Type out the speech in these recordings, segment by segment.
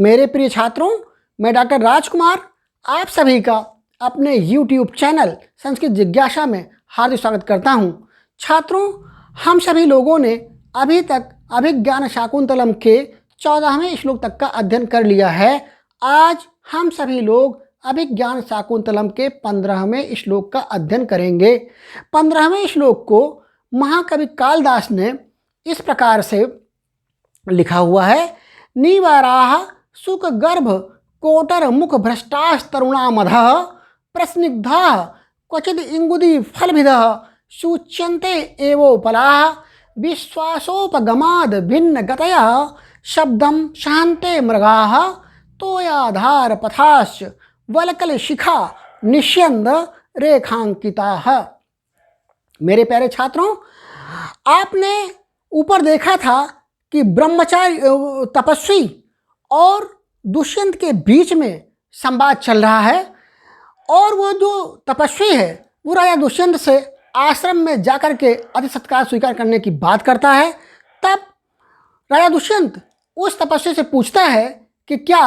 मेरे प्रिय छात्रों, मैं डॉक्टर राजकुमार आप सभी का अपने YouTube चैनल संस्कृत जिज्ञासा में हार्दिक स्वागत करता हूं। छात्रों, हम सभी लोगों ने अभी तक अभिज्ञान शाकुंतलम के 14वें श्लोक तक का अध्ययन कर लिया है। आज हम सभी लोग अभिज्ञान शाकुंतलम के 15वें श्लोक का अध्ययन करेंगे। 15वें श्लोक को महाकवि कालिदास ने इस प्रकार से लिखा हुआ है। निवाराः सुख गर्भ कोटर मुख भ्रष्टास्तरुणामधः प्रस्निग्धाः क्वचिद इंगुदी फलभिदः सूच्यन्ते एवोपलाः विश्वासोपगमाद भिन्न गतयः शब्दं शान्ते मृगाः तोयाधार पथाश्च वलकल शिखा निष्यन्द रेखांकिताः। मेरे प्यारे छात्रों, आपने ऊपर देखा था कि ब्रह्मचारी तपस्वी और दुष्यंत के बीच में संवाद चल रहा है और वो जो तपस्वी है वो राजा दुष्यंत से आश्रम में जाकर के अति सत्कार स्वीकार करने की बात करता है। तब राजा दुष्यंत उस तपस्वी से पूछता है कि क्या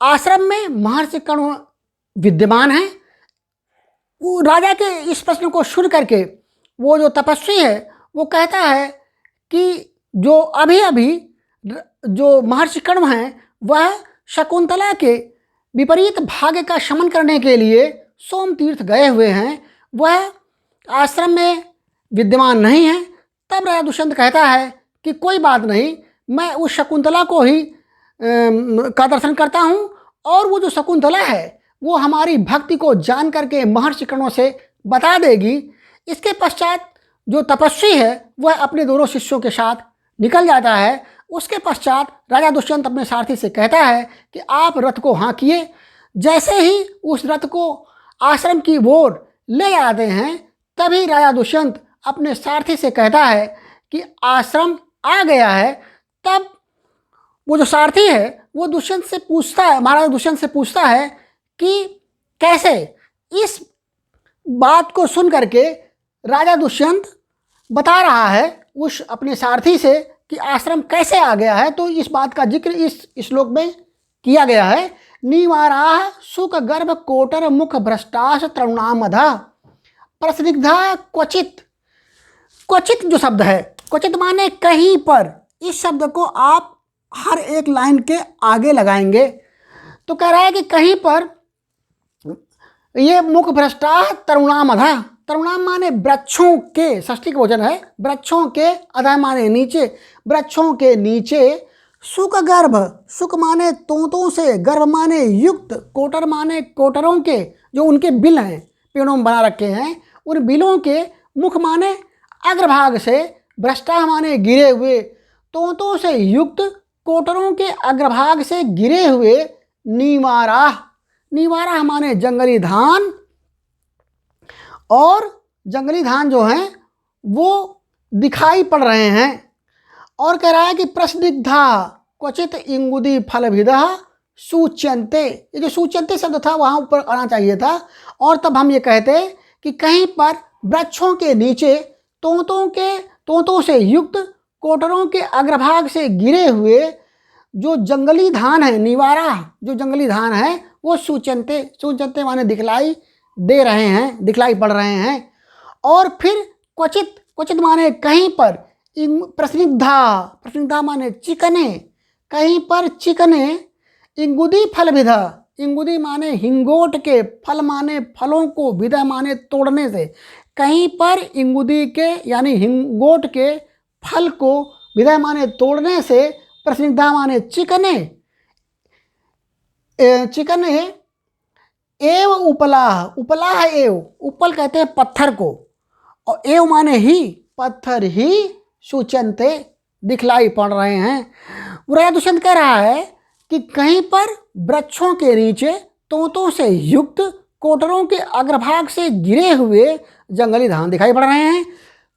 आश्रम में महर्षि कर्ण विद्यमान हैं। वो राजा के इस प्रश्न को सुन करके वो जो तपस्वी है वो कहता है कि जो अभी अभी जो महर्षि कर्ण हैं वह शकुंतला के विपरीत भाग्य का शमन करने के लिए सोम तीर्थ गए हुए हैं, वह आश्रम में विद्यमान नहीं है। तब राजा दुष्यंत कहता है कि कोई बात नहीं, मैं उस शकुंतला को ही का दर्शन करता हूँ और वो जो शकुंतला है वो हमारी भक्ति को जान करके महर्षि कर्णों से बता देगी। इसके पश्चात जो तपस्वी है वह अपने दोनों शिष्यों के साथ निकल जाता है। उसके पश्चात राजा दुष्यंत अपने सारथी से कहता है कि आप रथ को हाँकिए। जैसे ही उस रथ को आश्रम की ओर ले आते हैं तभी राजा दुष्यंत अपने सारथी से कहता है कि आश्रम आ गया है। तब वो जो सारथी है वो दुष्यंत से पूछता है, महाराज दुष्यंत से पूछता है कि कैसे। इस बात को सुन करके राजा दुष्यंत बता रहा है उस अपने सारथी से कि आश्रम कैसे आ गया है। तो इस बात का जिक्र इस श्लोक में किया गया है। निवाराः सुख गर्भ कोटर मुख भ्रष्टाश तरुणामधः प्रस्निग्धा क्वचित। क्वचित जो शब्द है, क्वचित माने कहीं पर, इस शब्द को आप हर एक लाइन के आगे लगाएंगे। तो कह रहा है कि कहीं पर ये मुख भ्रष्टा तरुणामधः, तरुणाम माने वृक्षों के, षष्ठी का वचन है, वृक्षों के, अधः माने नीचे, वृक्षों के नीचे सुख गर्भ, सुख माने तोतों से, गर्भ माने युक्त, कोटर माने कोटरों के जो उनके बिल हैं पेड़ों में बना रखे हैं, उन बिलों के, मुख माने अग्रभाग से, भ्रष्टा माने गिरे हुए, तोतों से युक्त, कोटरों के अग्रभाग से गिरे हुए, निवाराः, निवाराः माने जंगली धान, और जंगली धान जो हैं वो दिखाई पड़ रहे हैं। और कह रहा है कि प्रस्निग्धा क्वचित इंगुदी फलभिदः सूच्यन्ते। ये जो सूच्यन्ते शब्द था वहाँ ऊपर आना चाहिए था और तब हम ये कहते कि कहीं पर वृक्षों के नीचे तोतों से युक्त, कोटरों के अग्रभाग से गिरे हुए जो जंगली धान है, निवारा जो जंगली धान है वो सूच्यन्ते, सूच्यन्ते माने दिखलाई दे रहे हैं, दिखलाई पड़ रहे हैं। और फिर क्वचित, क्वचित माने कहीं पर, प्रस्निग्धा, प्रस्निग्धा माने चिकने, कहीं पर चिकने, इंगुदी फलभिदः, इंगुदी माने हिंगोट के, फल माने फलों को, विदा माने तोड़ने से, कहीं पर इंगुदी के यानी हिंगोट के फल को, विदा माने तोड़ने से, प्रस्निग्धा माने चिकने, चिकने, एव उपलाह, उपलाह एव, उपल कहते हैं पत्थर को, और एव माने ही, पत्थर ही, सूच्यन्ते दिखलाई पड़ रहे हैं। राजा दुष्यंत कह रहा है कि कहीं पर वृक्षों के नीचे तोतों से युक्त, कोटरों के अग्रभाग से गिरे हुए जंगली धान दिखाई पड़ रहे हैं।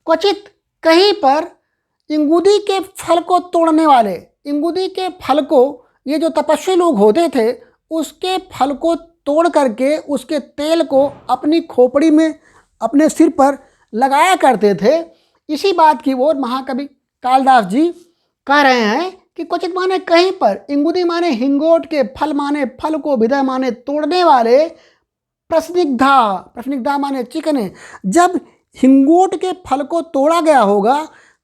क्वचित कहीं पर इंगुदी के फल को तोड़ने वाले, इंगुदी के फल को, ये जो तपस्वी लोग होते थे उसके फल को तोड़ करके उसके तेल को अपनी खोपड़ी में, अपने सिर पर लगाया करते थे। इसी बात की ओर महाकवि कालिदास जी कह रहे हैं कि क्वचित माने कहीं पर, इंगुदी माने हिंगोट के, फल माने फल को, विदय माने तोड़ने वाले, प्रस्निग्धा, प्रस्निग्धा माने चिकने। जब हिंगोट के फल को तोड़ा गया होगा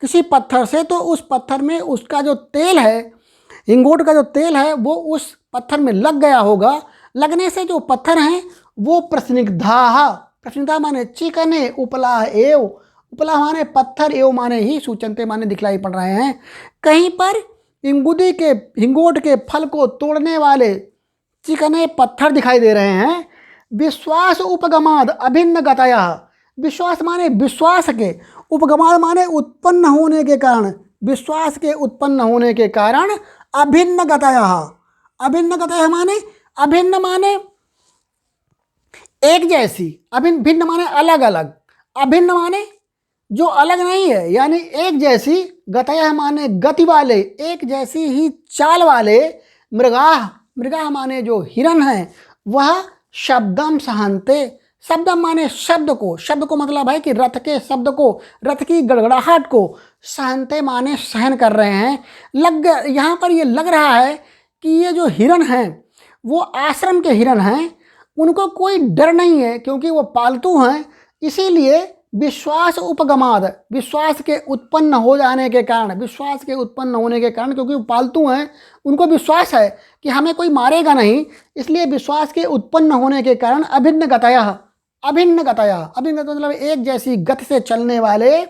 किसी पत्थर से, तो उस पत्थर में उसका जो तेल है, हिंगोट का जो तेल है वो उस पत्थर में लग गया होगा। लगने से जो पत्थर हैं वो प्रस्निग्धा, प्रस्निग्धा माने चिकने, उपला एव, उपला माने पत्थर, एव माने ही, सूचनते माने दिखलाई पड़ रहे हैं। कहीं पर इंगुदी के, हिंगोट के फल को तोड़ने वाले चिकने पत्थर दिखाई दे रहे हैं। विश्वास उपगमाद अभिन्न गतया, विश्वास माने विश्वास के, उपगमाद माने उत्पन्न होने के कारण, विश्वास के उत्पन्न होने के कारण, अभिन्न गतया, अभिन्न गतया माने, अभिन्न माने एक जैसी, अभिन्न, भिन्न माने अलग अलग, अभिन्न माने जो अलग नहीं है, यानी एक जैसी, गतया माने गति वाले, एक जैसी ही चाल वाले, मृगाह, मृगाह माने जो हिरण है, वह शब्दम सहन्ते, शब्दम माने शब्द को, शब्द को मतलब है कि रथ के शब्द को, रथ की गड़गड़ाहट को, सहन्ते माने सहन कर रहे हैं। यहाँ पर ये लग रहा है कि ये जो हिरण हैं वो आश्रम के हिरण हैं, उनको कोई डर नहीं है क्योंकि वो पालतू हैं। इसीलिए विश्वास उपगमाद, विश्वास के उत्पन्न हो जाने के कारण, विश्वास के उत्पन्न होने के कारण, क्योंकि वो पालतू हैं, उनको विश्वास है कि हमें कोई मारेगा नहीं, इसलिए विश्वास के उत्पन्न होने के कारण अभिन्न गतया, अभिन्न गतया, अभिन्न मतलब एक जैसी गति से चलने वाले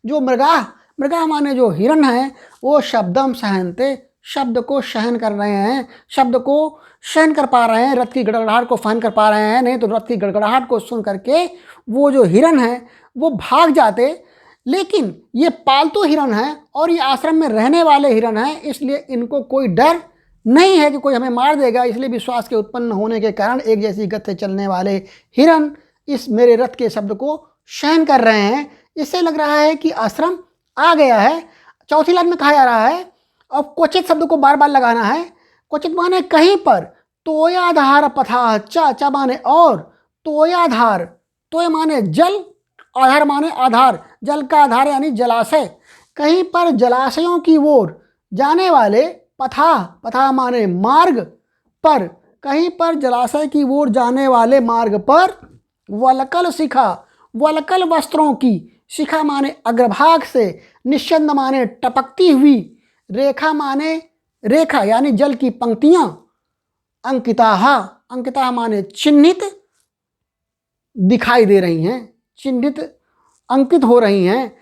जो मृगाह, मृगाह माने जो हिरण हैं, वो शब्दम सहनते, शब्द को सहन कर रहे हैं, शब्द को सहन कर पा रहे हैं, रथ की गड़गड़ाहट को सहन कर पा रहे हैं। नहीं तो रथ की गड़गड़ाहट को सुन करके वो जो हिरण हैं वो भाग जाते। लेकिन ये पालतू हिरण हैं और ये आश्रम में रहने वाले हिरण हैं, इसलिए इनको कोई डर नहीं है कि कोई हमें मार देगा। इसलिए विश्वास के उत्पन्न होने के कारण एक जैसी गति से चलने वाले हिरण इस मेरे रथ के शब्द को सहन कर रहे हैं। इससे लग रहा है कि आश्रम आ गया है। चौथी लाइन में कहा जा रहा है, और क्वचित शब्द को बार बार लगाना है। क्वचित माने कहीं पर, तोयाधार पथा, चा माने और, तोयाधार, तोय माने जल, आधार माने आधार, जल का आधार यानी जलाशय। कहीं पर जलाशयों की ओर जाने वाले, पथा, पथा माने मार्ग पर, कहीं पर जलाशय की ओर जाने वाले मार्ग पर, वलकल शिखा, वलकल वस्त्रों की, शिखा माने अग्रभाग से, निश्चंद माने टपकती हुई, रेखा माने रेखा यानी जल की पंक्तियां, अंकिताः, अंकिताः माने चिन्हित दिखाई दे रही हैं, चिन्हित अंकित हो रही हैं।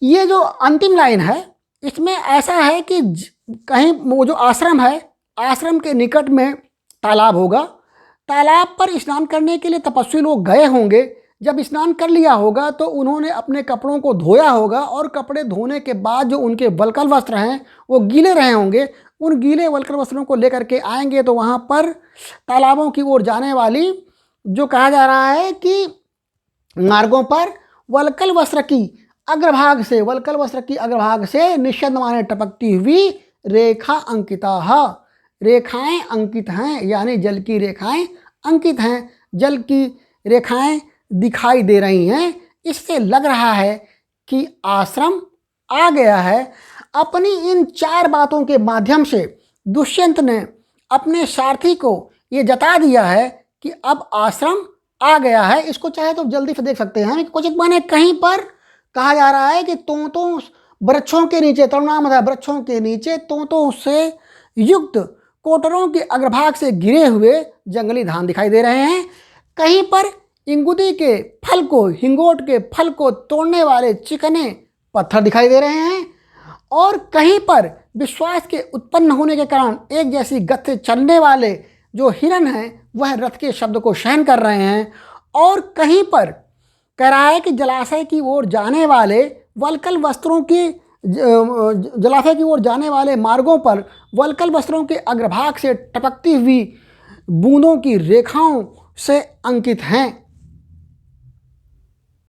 ये जो अंतिम लाइन है इसमें ऐसा है कि कहीं वो जो आश्रम है, आश्रम के निकट में तालाब होगा, तालाब पर स्नान करने के लिए तपस्वी लोग गए होंगे। जब स्नान कर लिया होगा तो उन्होंने अपने कपड़ों को धोया होगा, और कपड़े धोने के बाद जो उनके वल्कल वस्त्र हैं वो गीले रहे होंगे। उन गीले वल्कल वस्त्रों को लेकर के आएंगे तो वहाँ पर तालाबों की ओर जाने वाली, जो कहा जा रहा है कि मार्गों पर वल्कल वस्त्र की अग्रभाग से, वल्कल वस्त्र की अग्रभाग से निश्चंद माने टपकती हुई रेखा अंकिताः, रेखाएं अंकित हैं, यानी जल की रेखाएं अंकित हैं, जल की रेखाएं दिखाई दे रही हैं। इससे लग रहा है कि आश्रम आ गया है। अपनी इन 4 बातों के माध्यम से दुष्यंत ने अपने सारथी को ये जता दिया है कि अब आश्रम आ गया है। इसको चाहे तो जल्दी से देख सकते हैं। क्वचित माने कहीं पर कहा जा रहा है कि तोतों वृक्षों के नीचे, तरुणामदा वृक्षों के नीचे तोतों से युक्त कोटरों के अग्रभाग से गिरे हुए जंगली धान दिखाई दे रहे हैं। कहीं पर इंगुदी के फल को, हिंगोट के फल को तोड़ने वाले चिकने पत्थर दिखाई दे रहे हैं, और कहीं पर विश्वास के उत्पन्न होने के कारण एक जैसी गति से चलने वाले जो हिरण हैं वह रथ के शब्द को सहन कर रहे हैं। और कहीं पर कह रहा है कि जलाशय की ओर जाने वाले वल्कल वस्त्रों की, जलाशय की ओर जाने वाले मार्गों पर वल्कल वस्त्रों के अग्रभाग से टपकती हुई बूंदों की रेखाओं से अंकित हैं।